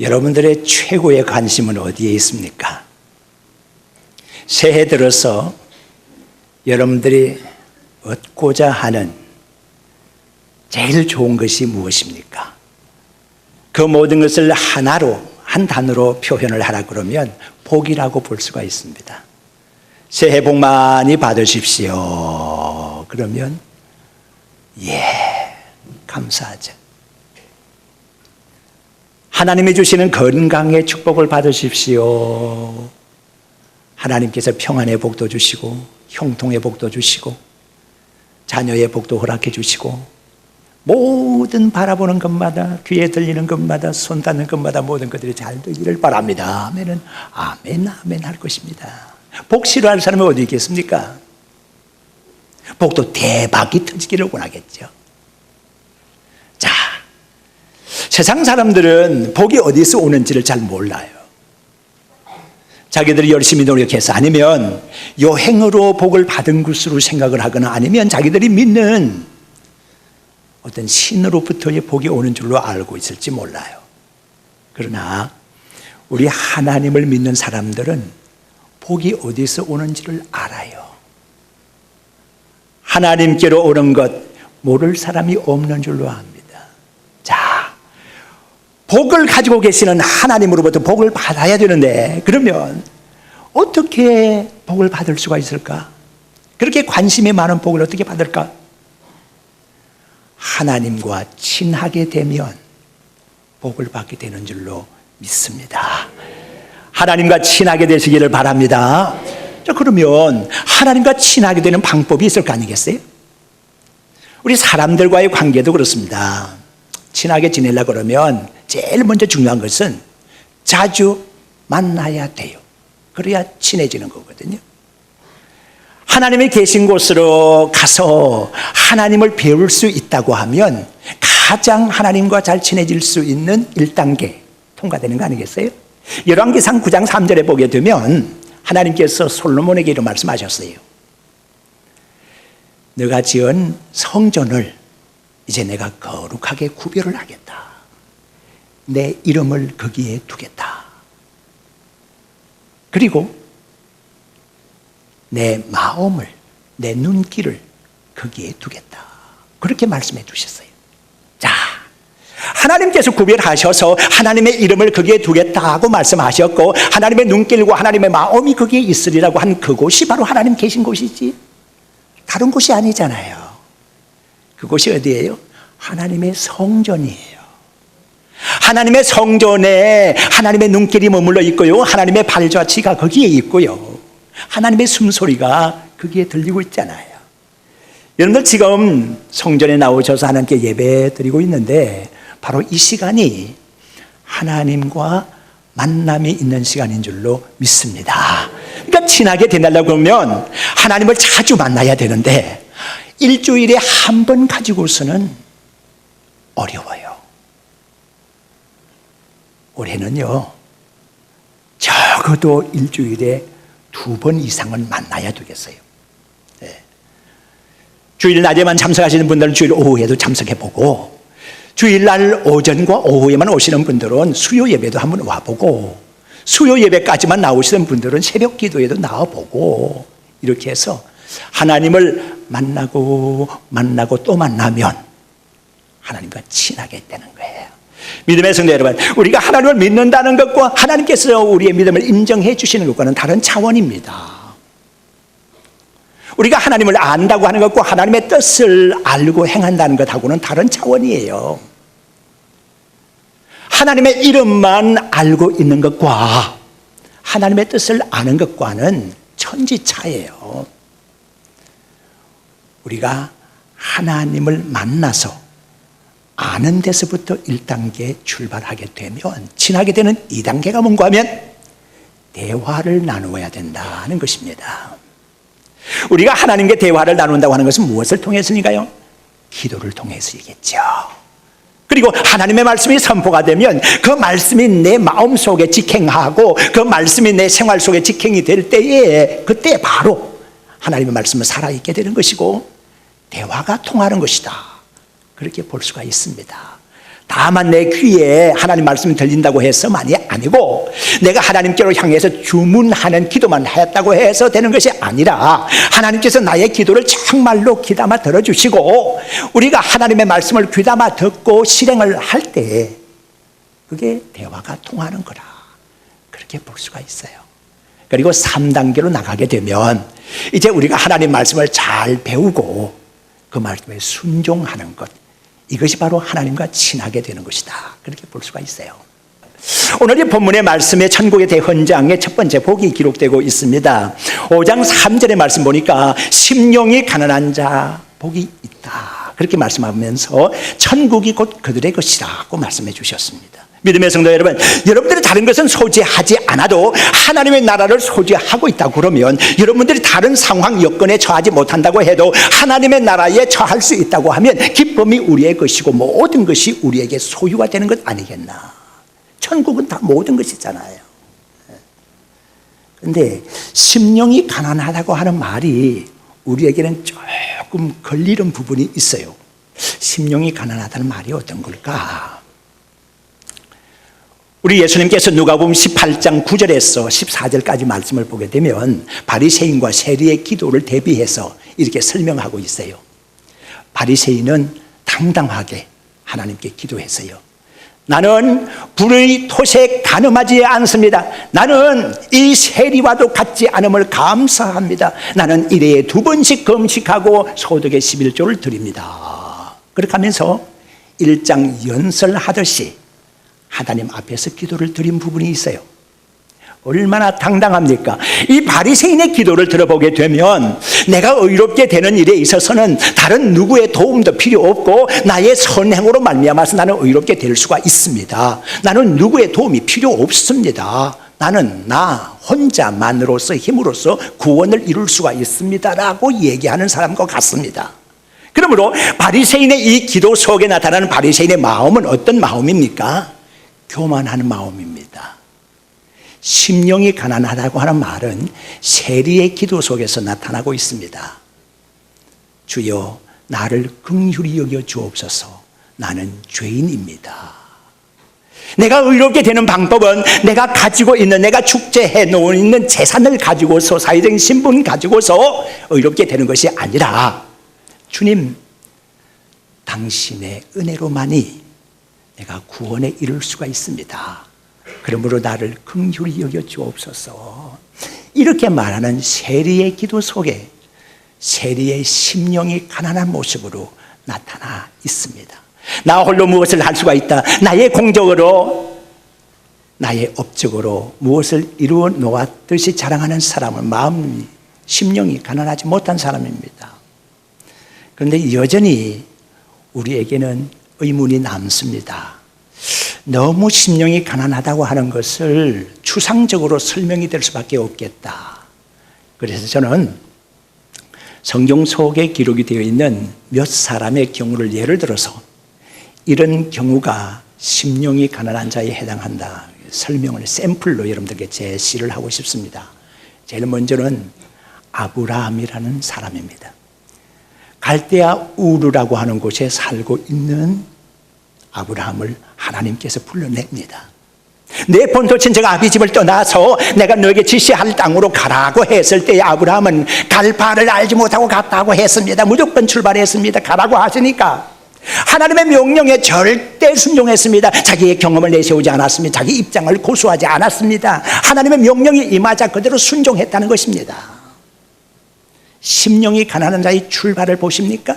여러분들의 최고의 관심은 어디에 있습니까? 새해 들어서 여러분들이 얻고자 하는 제일 좋은 것이 무엇입니까? 그 모든 것을 하나로, 한 단어로 표현을 하라 그러면 복이라고 볼 수가 있습니다. 새해 복 많이 받으십시오. 그러면 감사하죠. 하나님이 주시는 건강의 축복을 받으십시오. 하나님께서 평안의 복도 주시고 형통의 복도 주시고 자녀의 복도 허락해 주시고 모든 바라보는 것마다 귀에 들리는 것마다 손 닿는 것마다 모든 것들이 잘 되기를 바랍니다. 아멘은 아멘 아멘 할 것입니다. 복 싫어할 사람이 어디 있겠습니까? 복도 대박이 터지기를 원하겠죠. 자, 세상 사람들은 복이 어디서 오는지를 잘 몰라요. 자기들이 열심히 노력해서 아니면 여행으로 복을 받은 것으로 생각을 하거나 아니면 자기들이 믿는 어떤 신으로부터의 복이 오는 줄로 알고 있을지 몰라요. 그러나 우리 하나님을 믿는 사람들은 복이 어디서 오는지를 알아요. 하나님께로 오는 것 모를 사람이 없는 줄로 압니다. 자, 복을 가지고 계시는 하나님으로부터 복을 받아야 되는데 그러면 어떻게 복을 받을 수가 있을까? 그렇게 관심이 많은 복을 어떻게 받을까? 하나님과 친하게 되면 복을 받게 되는 줄로 믿습니다. 하나님과 친하게 되시기를 바랍니다. 자, 그러면 하나님과 친하게 되는 방법이 있을 거 아니겠어요? 우리 사람들과의 관계도 그렇습니다. 친하게 지내려고 그러면 제일 먼저 중요한 것은 자주 만나야 돼요. 그래야 친해지는 거거든요. 하나님이 계신 곳으로 가서 하나님을 배울 수 있다고 하면 가장 하나님과 잘 친해질 수 있는 1단계 통과되는 거 아니겠어요? 열왕기상 9장 3절에 보게 되면 하나님께서 솔로몬에게 이런 말씀하셨어요. 너가 지은 성전을 이제 내가 거룩하게 구별을 하겠다. 내 이름을 거기에 두겠다. 그리고 내 마음을, 내 눈길을 거기에 두겠다. 그렇게 말씀해 주셨어요. 자, 하나님께서 구별하셔서 하나님의 이름을 거기에 두겠다고 말씀하셨고 하나님의 눈길과 하나님의 마음이 거기에 있으리라고 한 그곳이 바로 하나님 계신 곳이지 다른 곳이 아니잖아요. 그곳이 어디예요? 하나님의 성전이에요. 하나님의 성전에 하나님의 눈길이 머물러 있고요. 하나님의 발자취가 거기에 있고요. 하나님의 숨소리가 거기에 들리고 있잖아요. 여러분들 지금 성전에 나오셔서 하나님께 예배 드리고 있는데 바로 이 시간이 하나님과 만남이 있는 시간인 줄로 믿습니다. 그러니까 친하게 되려고 하면 하나님을 자주 만나야 되는데 일주일에 한 번 가지고서는 어려워요. 올해는요 적어도 일주일에 2번 이상은 만나야 되겠어요. 네. 주일 낮에만 참석하시는 분들은 주일 오후에도 참석해보고 주일날 오전과 오후에만 오시는 분들은 수요 예배도 한번 와보고 수요 예배까지만 나오시는 분들은 새벽 기도에도 나와보고 이렇게 해서 하나님을 만나고 또 만나면 하나님과 친하게 되는 거예요. 믿음의 성도 여러분, 우리가 하나님을 믿는다는 것과 하나님께서 우리의 믿음을 인정해 주시는 것과는 다른 차원입니다. 우리가 하나님을 안다고 하는 것과 하나님의 뜻을 알고 행한다는 것하고는 다른 차원이에요. 하나님의 이름만 알고 있는 것과 하나님의 뜻을 아는 것과는 천지차예요. 우리가 하나님을 만나서 아는 데서부터 1단계 출발하게 되면 친하게 되는 2단계가 뭔가 하면 대화를 나누어야 된다는 것입니다. 우리가 하나님께 대화를 나눈다고 하는 것은 무엇을 통해서인가요? 기도를 통해서이겠죠. 그리고 하나님의 말씀이 선포가 되면 그 말씀이 내 마음속에 직행하고 그 말씀이 내 생활 속에 직행이 될 때에 그때 바로 하나님의 말씀은 살아있게 되는 것이고 대화가 통하는 것이다. 그렇게 볼 수가 있습니다. 다만 내 귀에 하나님 말씀이 들린다고 해서만이 아니고 내가 하나님께로 향해서 주문하는 기도만 했다고 해서 되는 것이 아니라 하나님께서 나의 기도를 정말로 귀담아 들어주시고 우리가 하나님의 말씀을 귀담아 듣고 실행을 할 때 그게 대화가 통하는 거라 그렇게 볼 수가 있어요. 그리고 3단계로 나가게 되면 이제 우리가 하나님 말씀을 잘 배우고 그 말씀에 순종하는 것, 이것이 바로 하나님과 친하게 되는 것이다 그렇게 볼 수가 있어요. 오늘 이 본문의 말씀에 천국의 대헌장에 첫 번째 복이 기록되고 있습니다. 5장 3절의 말씀 보니까 심령이 가난한 자 복이 있다 그렇게 말씀하면서 천국이 곧 그들의 것이라고 말씀해 주셨습니다. 믿음의 성도 여러분, 여러분들이 다른 것은 소지하지 않아도 하나님의 나라를 소지하고 있다고 그러면 여러분들이 다른 상황 여건에 처하지 못한다고 해도 하나님의 나라에 처할 수 있다고 하면 기쁨이 우리의 것이고 모든 것이 우리에게 소유가 되는 것 아니겠나. 천국은 다 모든 것이잖아요. 그런데 심령이 가난하다고 하는 말이 우리에게는 조금 걸리는 부분이 있어요. 심령이 가난하다는 말이 어떤 걸까? 우리 예수님께서 누가복음 18장 9절에서 14절까지 말씀을 보게 되면 바리새인과 세리의 기도를 대비해서 이렇게 설명하고 있어요. 바리새인은 당당하게 하나님께 기도했어요. 나는 불의 토색 가늠하지 않습니다. 나는 이 세리와도 같지 않음을 감사합니다. 나는 일회에 2번씩 금식하고 소득의 11조를 드립니다. 그렇게 하면서 1장 연설하듯이 하나님 앞에서 기도를 드린 부분이 있어요. 얼마나 당당합니까? 이 바리새인의 기도를 들어보게 되면 내가 의롭게 되는 일에 있어서는 다른 누구의 도움도 필요 없고 나의 선행으로 말미암아서 나는 의롭게 될 수가 있습니다. 나는 누구의 도움이 필요 없습니다. 나는 나 혼자만으로서 힘으로써 구원을 이룰 수가 있습니다라고 얘기하는 사람과 같습니다. 그러므로 바리새인의 이 기도 속에 나타나는 바리새인의 마음은 어떤 마음입니까? 교만한 마음입니다. 심령이 가난하다고 하는 말은 세리의 기도 속에서 나타나고 있습니다. 주여 나를 긍휼히 여겨 주옵소서. 나는 죄인입니다. 내가 의롭게 되는 방법은 내가 가지고 있는, 내가 축제해 놓은 있는 재산을 가지고서, 사회적인 신분 가지고서 의롭게 되는 것이 아니라 주님 당신의 은혜로만이 내가 구원에 이를 수가 있습니다. 그러므로 나를 긍휼히 여겨 주옵소서. 이렇게 말하는 세리의 기도 속에 세리의 심령이 가난한 모습으로 나타나 있습니다. 나 홀로 무엇을 할 수가 있다. 나의 공적으로, 나의 업적으로 무엇을 이루어 놓았듯이 자랑하는 사람은 마음이, 심령이 가난하지 못한 사람입니다. 그런데 여전히 우리에게는 의문이 남습니다. 너무 심령이 가난하다고 하는 것을 추상적으로 설명이 될 수밖에 없겠다. 그래서 저는 성경 속에 기록이 되어 있는 몇 사람의 경우를 예를 들어서 이런 경우가 심령이 가난한 자에 해당한다 설명을 샘플로 여러분들께 제시를 하고 싶습니다. 제일 먼저는 아브라함이라는 사람입니다. 갈대아 우르라고 하는 곳에 살고 있는 아브라함을 하나님께서 불러냅니다. 내 본토 친척 아비집을 떠나서 내가 너에게 지시할 땅으로 가라고 했을 때 아브라함은 갈 바를 알지 못하고 갔다고 했습니다. 무조건 출발했습니다. 가라고 하시니까 하나님의 명령에 절대 순종했습니다. 자기의 경험을 내세우지 않았습니다. 자기 입장을 고수하지 않았습니다. 하나님의 명령이 임하자 그대로 순종했다는 것입니다. 심령이 가난한 자의 출발을 보십니까?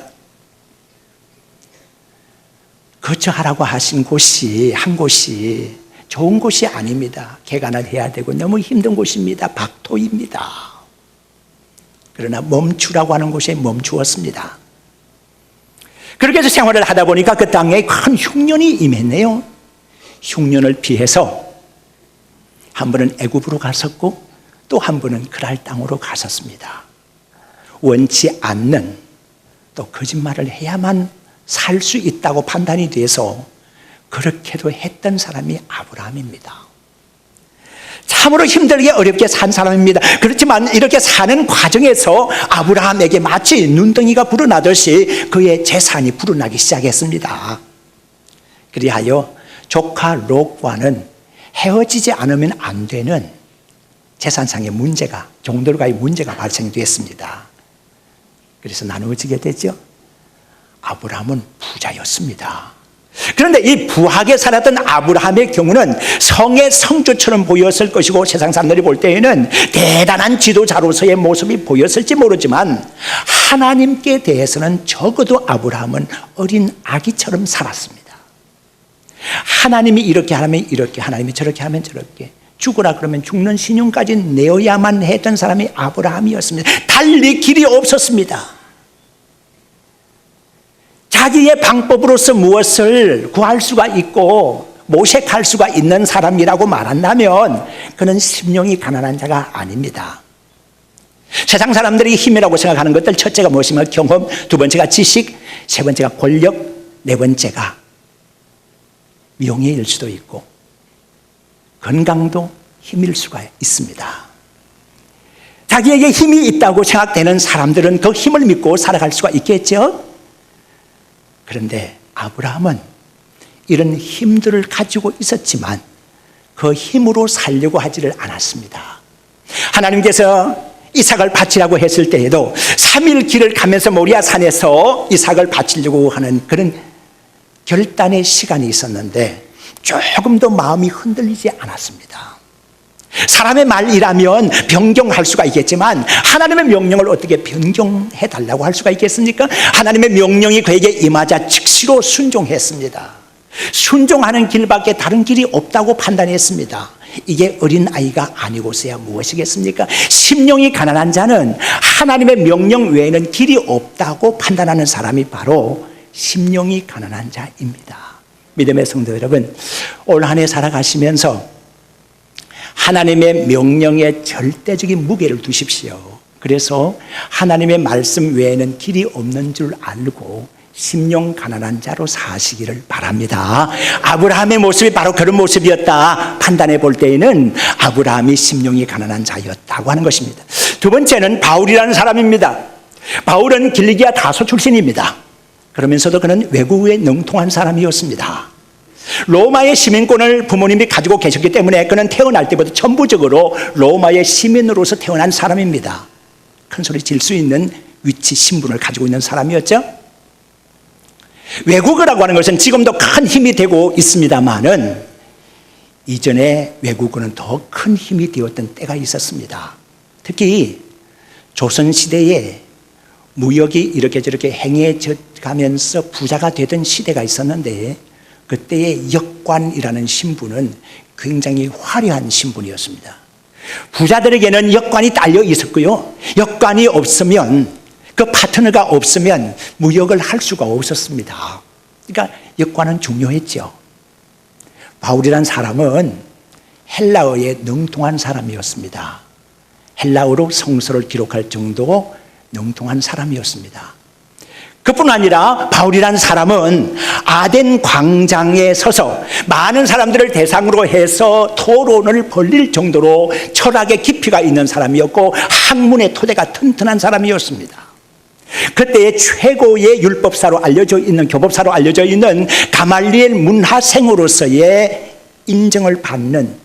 거처하라고 하신 곳이 한 곳이 좋은 곳이 아닙니다. 개간을 해야 되고 너무 힘든 곳입니다. 박토입니다. 그러나 멈추라고 하는 곳에 멈추었습니다. 그렇게 해서 생활을 하다 보니까 그 땅에 큰 흉년이 임했네요. 흉년을 피해서 한 번은 애굽으로 갔었고 또 한 번은 그랄 땅으로 갔었습니다. 원치 않는 또 거짓말을 해야만 살 수 있다고 판단이 돼서 그렇게도 했던 사람이 아브라함입니다. 참으로 힘들게 어렵게 산 사람입니다. 그렇지만 이렇게 사는 과정에서 아브라함에게 마치 눈덩이가 불어나듯이 그의 재산이 불어나기 시작했습니다. 그리하여 조카 롯과는 헤어지지 않으면 안 되는 재산상의 문제가, 종들과의 문제가 발생됐습니다. 그래서 나누어지게 되죠. 아브라함은 부자였습니다. 그런데 이 부하게 살았던 아브라함의 경우는 성의 성주처럼 보였을 것이고 세상 사람들이 볼 때에는 대단한 지도자로서의 모습이 보였을지 모르지만 하나님께 대해서는 적어도 아브라함은 어린 아기처럼 살았습니다. 하나님이 이렇게 하면 이렇게, 하나님이 저렇게 하면 저렇게, 죽으라 그러면 죽는 신용까지 내어야만 했던 사람이 아브라함이었습니다. 달리 길이 없었습니다. 자기의 방법으로서 무엇을 구할 수가 있고 모색할 수가 있는 사람이라고 말한다면 그는 심령이 가난한 자가 아닙니다. 세상 사람들이 힘이라고 생각하는 것들, 첫째가 무엇이면 경험, 두 번째가 지식, 세 번째가 권력, 네 번째가 명예일 수도 있고 건강도 힘일 수가 있습니다. 자기에게 힘이 있다고 생각되는 사람들은 그 힘을 믿고 살아갈 수가 있겠죠. 그런데 아브라함은 이런 힘들을 가지고 있었지만 그 힘으로 살려고 하지를 않았습니다. 하나님께서 이삭을 바치라고 했을 때에도 3일 길을 가면서 모리아 산에서 이삭을 바치려고 하는 그런 결단의 시간이 있었는데 조금도 마음이 흔들리지 않았습니다. 사람의 말이라면 변경할 수가 있겠지만 하나님의 명령을 어떻게 변경해 달라고 할 수가 있겠습니까? 하나님의 명령이 그에게 임하자 즉시로 순종했습니다. 순종하는 길밖에 다른 길이 없다고 판단했습니다. 이게 어린아이가 아니고서야 무엇이겠습니까? 심령이 가난한 자는 하나님의 명령 외에는 길이 없다고 판단하는 사람이 바로 심령이 가난한 자입니다. 믿음의 성도 여러분, 올 한 해 살아가시면서 하나님의 명령에 절대적인 무게를 두십시오. 그래서 하나님의 말씀 외에는 길이 없는 줄 알고 심령 가난한 자로 사시기를 바랍니다. 아브라함의 모습이 바로 그런 모습이었다 판단해 볼 때에는 아브라함이 심령이 가난한 자였다고 하는 것입니다. 두 번째는 바울이라는 사람입니다. 바울은 길리기아 다소 출신입니다. 그러면서도 그는 외국에 능통한 사람이었습니다. 로마의 시민권을 부모님이 가지고 계셨기 때문에 그는 태어날 때부터 전부적으로 로마의 시민으로서 태어난 사람입니다. 큰 소리 질 수 있는 위치, 신분을 가지고 있는 사람이었죠. 외국어라고 하는 것은 지금도 큰 힘이 되고 있습니다만은 이전에 외국어는 더 큰 힘이 되었던 때가 있었습니다. 특히 조선시대에 무역이 이렇게 저렇게 행해져 가면서 부자가 되던 시대가 있었는데 그때의 역관이라는 신분은 굉장히 화려한 신분이었습니다. 부자들에게는 역관이 딸려 있었고요. 역관이 없으면, 그 파트너가 없으면 무역을 할 수가 없었습니다. 그러니까 역관은 중요했죠. 바울이라는 사람은 헬라어에 능통한 사람이었습니다. 헬라어로 성서를 기록할 정도로 능통한 사람이었습니다. 그뿐 아니라 바울이라는 사람은 아덴 광장에 서서 많은 사람들을 대상으로 해서 토론을 벌릴 정도로 철학의 깊이가 있는 사람이었고 학문의 토대가 튼튼한 사람이었습니다. 그때의 최고의 율법사로 알려져 있는, 교법사로 알려져 있는 가말리엘 문하생으로서의 인정을 받는,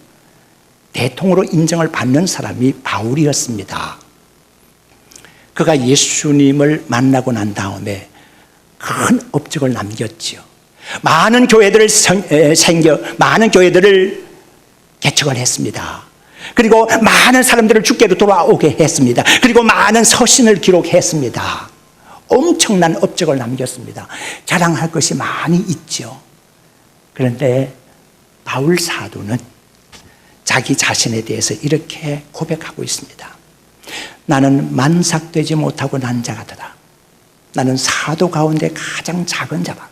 대통으로 인정을 받는 사람이 바울이었습니다. 그가 예수님을 만나고 난 다음에 큰 업적을 남겼죠. 많은 교회들을 많은 교회들을 개척을 했습니다. 그리고 많은 사람들을 주께로 돌아오게 했습니다. 그리고 많은 서신을 기록했습니다. 엄청난 업적을 남겼습니다. 자랑할 것이 많이 있죠. 그런데 바울 사도는 자기 자신에 대해서 이렇게 고백하고 있습니다. 나는 만삭되지 못하고 난 자 같다. 나는 사도 가운데 가장 작은 자다.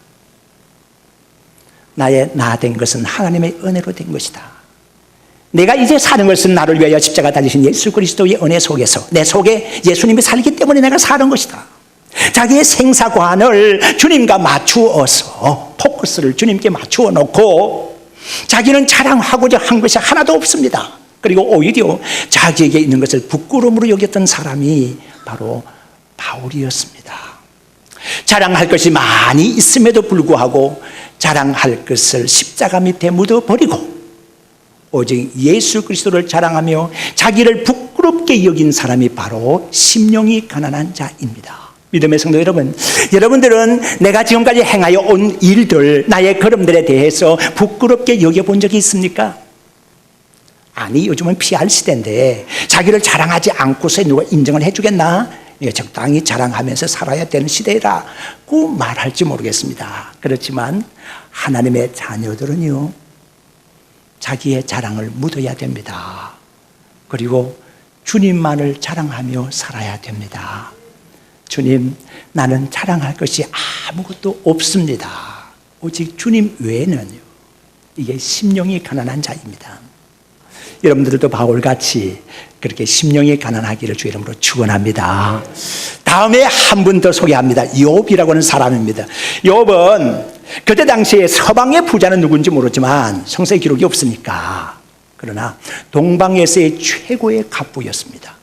나의 나 된 것은 하나님의 은혜로 된 것이다. 내가 이제 사는 것은 나를 위하여 십자가 달리신 예수 그리스도의 은혜 속에서 내 속에 예수님이 살기 때문에 내가 사는 것이다. 자기의 생사관을 주님과 맞추어서 포커스를 주님께 맞추어 놓고 자기는 자랑하고자 한 것이 하나도 없습니다. 그리고 오히려 자기에게 있는 것을 부끄러움으로 여겼던 사람이 바로 바울이었습니다. 자랑할 것이 많이 있음에도 불구하고 자랑할 것을 십자가 밑에 묻어버리고 오직 예수 그리스도를 자랑하며 자기를 부끄럽게 여긴 사람이 바로 심령이 가난한 자입니다. 믿음의 성도 여러분, 여러분들은 내가 지금까지 행하여 온 일들, 나의 걸음들에 대해서 부끄럽게 여겨본 적이 있습니까? 아니, 요즘은 PR 시대인데 자기를 자랑하지 않고서 누가 인정을 해주겠나? 적당히 자랑하면서 살아야 되는 시대라고 말할지 모르겠습니다. 그렇지만 하나님의 자녀들은요, 자기의 자랑을 묻어야 됩니다. 그리고 주님만을 자랑하며 살아야 됩니다. 주님, 나는 자랑할 것이 아무것도 없습니다. 오직 주님 외에는요. 이게 심령이 가난한 자입니다. 여러분들도 바울같이 그렇게 심령이 가난하기를 주 이름으로 축원합니다. 다음에 한 분 더 소개합니다. 욥이라고 하는 사람입니다. 욥은 그때 당시에 서방의 부자는 누군지 모르지만 성서에 기록이 없으니까, 그러나 동방에서의 최고의 갑부였습니다.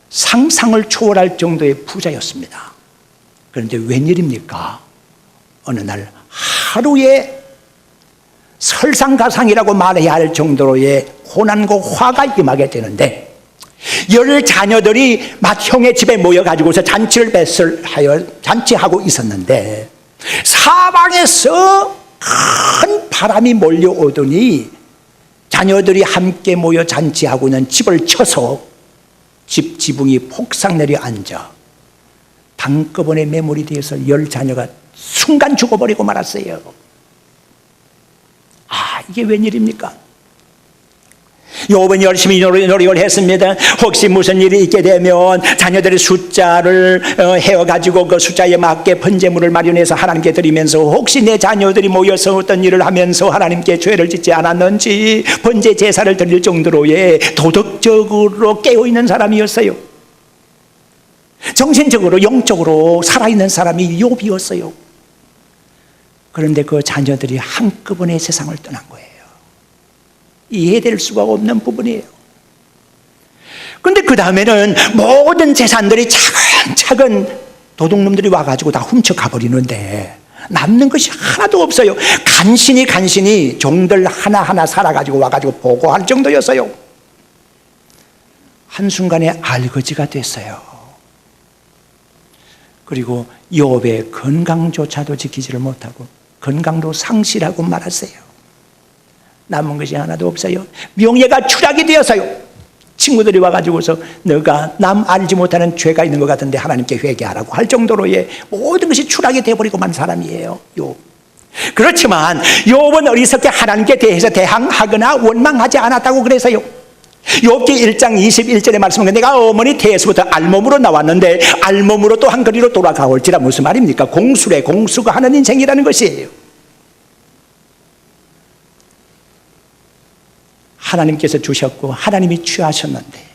상상을 초월할 정도의 부자였습니다. 그런데 웬일입니까? 어느 날 하루에 설상가상이라고 말해야 할 정도로의 고난과 화가 임하게 되는데, 10 자녀들이 막 형의 집에 모여가지고서 잔치를 배설하여 잔치하고 있었는데 사방에서 큰 바람이 몰려오더니 자녀들이 함께 모여 잔치하고 있는 집을 쳐서 집 지붕이 폭삭 내려앉아 단꺼번에 매몰이 되어서 10 자녀가 순간 죽어버리고 말았어요. 이게 웬일입니까? 욥은 열심히 노력을 했습니다. 혹시 무슨 일이 있게 되면 자녀들의 숫자를 헤어가지고 그 숫자에 맞게 번제물을 마련해서 하나님께 드리면서, 혹시 내 자녀들이 모여서 어떤 일을 하면서 하나님께 죄를 짓지 않았는지 번제 제사를 드릴 정도로의 도덕적으로 깨어있는 사람이었어요. 정신적으로 영적으로 살아있는 사람이 욥이었어요. 그런데 그 자녀들이 한꺼번에 세상을 떠난 거예요. 이해될 수가 없는 부분이에요. 그런데 그 다음에는 모든 재산들이 차근차근 도둑놈들이 와가지고 다 훔쳐가버리는데 남는 것이 하나도 없어요. 간신히 종들 하나하나 살아가지고 와가지고 보고할 정도였어요. 한순간에 알거지가 됐어요. 그리고 욥의 건강조차도 지키지를 못하고 건강도 상실하고 말았어요. 남은 것이 하나도 없어요. 명예가 추락이 되어서요. 친구들이 와가지고서 너가 남 알지 못하는 죄가 있는 것 같은데 하나님께 회개하라고 할 정도로의 모든 것이 추락이 되어버리고 만 사람이에요, 욥. 그렇지만 욥은 어리석게 하나님께 대해서 대항하거나 원망하지 않았다고 그래서요. 욥기 1장 21절의 말씀은 내가 어머니 태에서부터 알몸으로 나왔는데 알몸으로 또 한 거리로 돌아가올지라. 무슨 말입니까? 공수가 하는 인생이라는 것이에요. 하나님께서 주셨고 하나님이 취하셨는데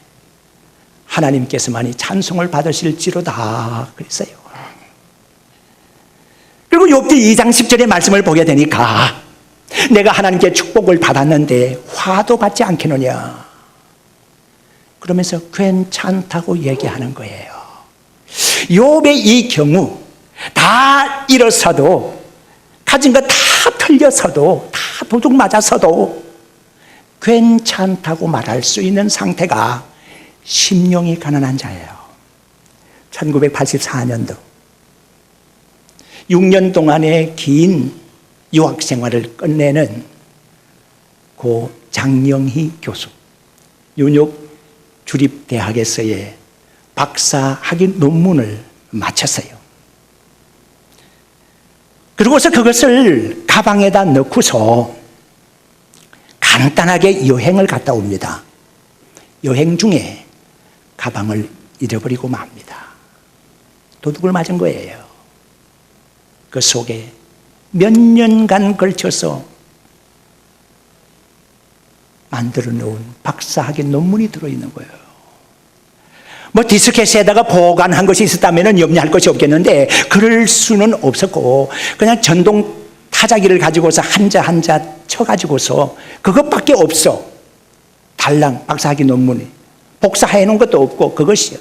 하나님께서만이 찬송을 받으실지로다 그랬어요. 그리고 욥기 2장 10절의 말씀을 보게 되니까 내가 하나님께 축복을 받았는데 화도 받지 않겠느냐, 그러면서 괜찮다고 얘기하는 거예요. 욥의 이 경우 다 잃어서도, 가진 거 다 털려서도, 다 도둑 맞아서도 괜찮다고 말할 수 있는 상태가 심령이 가난한 자예요. 1984년도 6년 동안의 긴 유학 생활을 끝내는 고 장영희 교수, 뉴욕 주립대학에서의 박사 학위 논문을 마쳤어요. 그리고서 그것을 가방에다 넣고서 간단하게 여행을 갔다 옵니다. 여행 중에 가방을 잃어버리고 맙니다. 도둑을 맞은 거예요. 그 속에 몇 년간 걸쳐서 만들어 놓은 박사학위 논문이 들어있는 거예요. 뭐 디스켓에다가 보관한 것이 있었다면 염려할 것이 없겠는데 그럴 수는 없었고 그냥 전동 타자기를 가지고서 한자 쳐가지고서 그것밖에 없어. 달랑 박사학위 논문이 복사해 놓은 것도 없고 그것이요.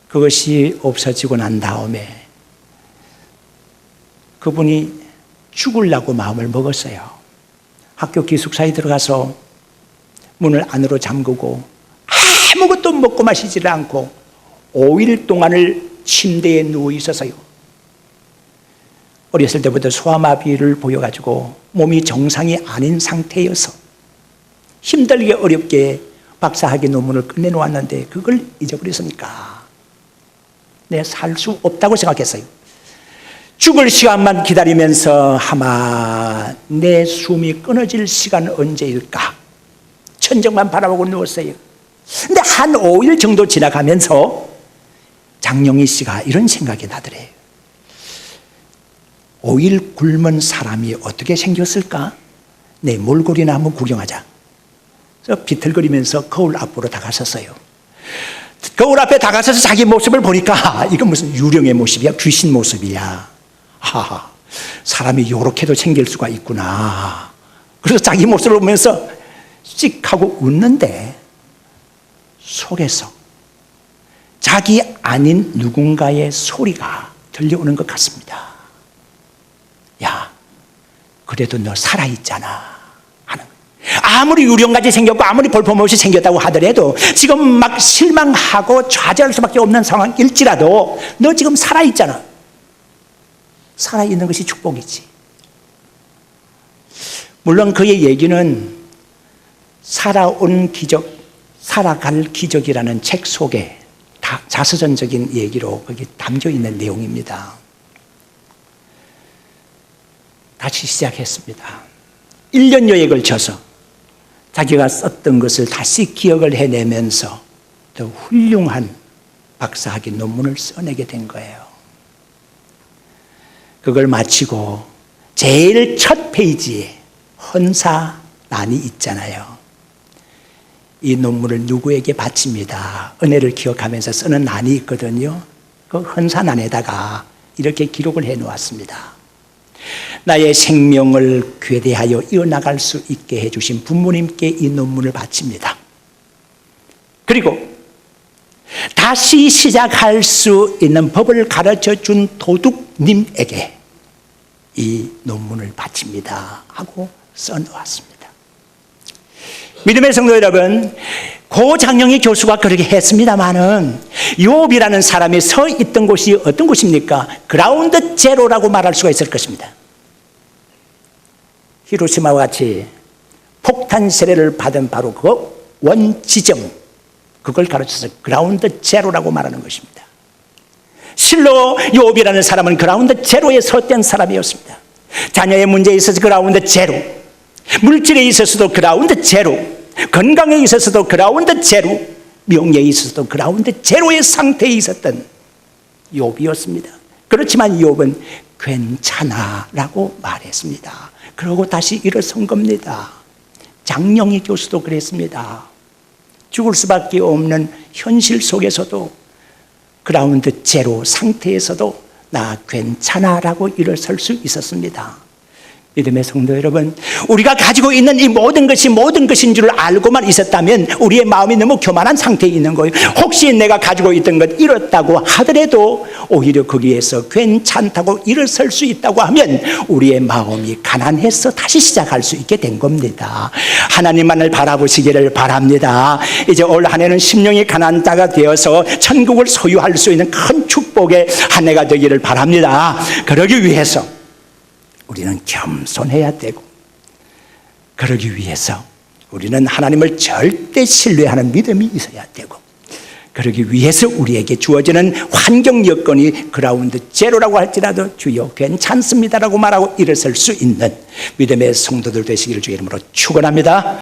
그것이 없어지고 난 다음에 그분이 죽으려고 마음을 먹었어요. 학교 기숙사에 들어가서 문을 안으로 잠그고 아무것도 먹고 마시지를 않고 5일 동안을 침대에 누워 있어서요. 어렸을 때부터 소아마비를 보여가지고 몸이 정상이 아닌 상태여서 힘들게 어렵게 박사학위 논문을 끝내놓았는데 그걸 잊어버렸습니까? 내가 살 수 없다고 생각했어요. 죽을 시간만 기다리면서 아마 내 숨이 끊어질 시간 언제일까? 천정만 바라보고 누웠어요. 근데 한 5일 정도 지나가면서 장영희 씨가 이런 생각이 나더래요. 5일 굶은 사람이 어떻게 생겼을까? 내 몰골이나 한번 구경하자. 그래서 비틀거리면서 거울 앞으로 다가섰어요. 거울 앞에 다가서서 자기 모습을 보니까 이건 무슨 유령의 모습이야? 귀신 모습이야. 하하, 사람이 요렇게도 생길 수가 있구나. 그래서 자기 모습을 보면서 씩 하고 웃는데 속에서 자기 아닌 누군가의 소리가 들려오는 것 같습니다. 야, 그래도 너 살아있잖아 하는 거예요. 아무리 유령같이 생겼고 아무리 볼품없이 생겼다고 하더라도 지금 막 실망하고 좌절할 수밖에 없는 상황일지라도 너 지금 살아있잖아. 살아있는 것이 축복이지. 물론 그의 얘기는 살아온 기적, 살아갈 기적이라는 책 속에 다 자서전적인 얘기로 거기 담겨 있는 내용입니다. 다시 시작했습니다. 1년여에 걸쳐서 자기가 썼던 것을 다시 기억을 해내면서 더 훌륭한 박사학위 논문을 써내게 된 거예요. 그걸 마치고 제일 첫 페이지에 헌사란이 있잖아요. 이 논문을 누구에게 바칩니다. 은혜를 기억하면서 쓰는 난이 있거든요. 그 헌사란에다가 이렇게 기록을 해놓았습니다. 나의 생명을 괴대하여 이어나갈 수 있게 해주신 부모님께 이 논문을 바칩니다. 그리고 다시 시작할 수 있는 법을 가르쳐준 도둑님에게 이 논문을 바칩니다 하고 써놓았습니다. 믿음의 성도 여러분, 고 장영희 교수가 그렇게 했습니다마는 욥이라는 사람이 서 있던 곳이 어떤 곳입니까? 그라운드 제로라고 말할 수가 있을 것입니다. 히로시마와 같이 폭탄 세례를 받은 바로 그 원지점, 그걸 가르쳐서 그라운드 제로라고 말하는 것입니다. 실로 욥이라는 사람은 그라운드 제로에 섰던 사람이었습니다. 자녀의 문제에 있어서 그라운드 제로, 물질에 있어서도 그라운드 제로, 건강에 있어서도 그라운드 제로, 명예에 있어서도 그라운드 제로의 상태에 있었던 욥이었습니다. 그렇지만 욥은 괜찮아 라고 말했습니다. 그러고 다시 일어선 겁니다. 장영희 교수도 그랬습니다. 죽을 수밖에 없는 현실 속에서도 그라운드 제로 상태에서도 나 괜찮아 라고 일어설 수 있었습니다. 믿음의 성도 여러분, 우리가 가지고 있는 이 모든 것이 모든 것인 줄 알고만 있었다면 우리의 마음이 너무 교만한 상태에 있는 거예요. 혹시 내가 가지고 있던 것 잃었다고 하더라도 오히려 거기에서 괜찮다고 일어설 수 있다고 하면 우리의 마음이 가난해서 다시 시작할 수 있게 된 겁니다. 하나님만을 바라보시기를 바랍니다. 이제 올 한 해는 심령이 가난한 자가 되어서 천국을 소유할 수 있는 큰 축복의 한 해가 되기를 바랍니다. 그러기 위해서 우리는 겸손해야 되고, 그러기 위해서 우리는 하나님을 절대 신뢰하는 믿음이 있어야 되고, 그러기 위해서 우리에게 주어지는 환경 여건이 그라운드 제로라고 할지라도 주여 괜찮습니다라고 말하고 일어설 수 있는 믿음의 성도들 되시기를 주의 이름으로 축원합니다.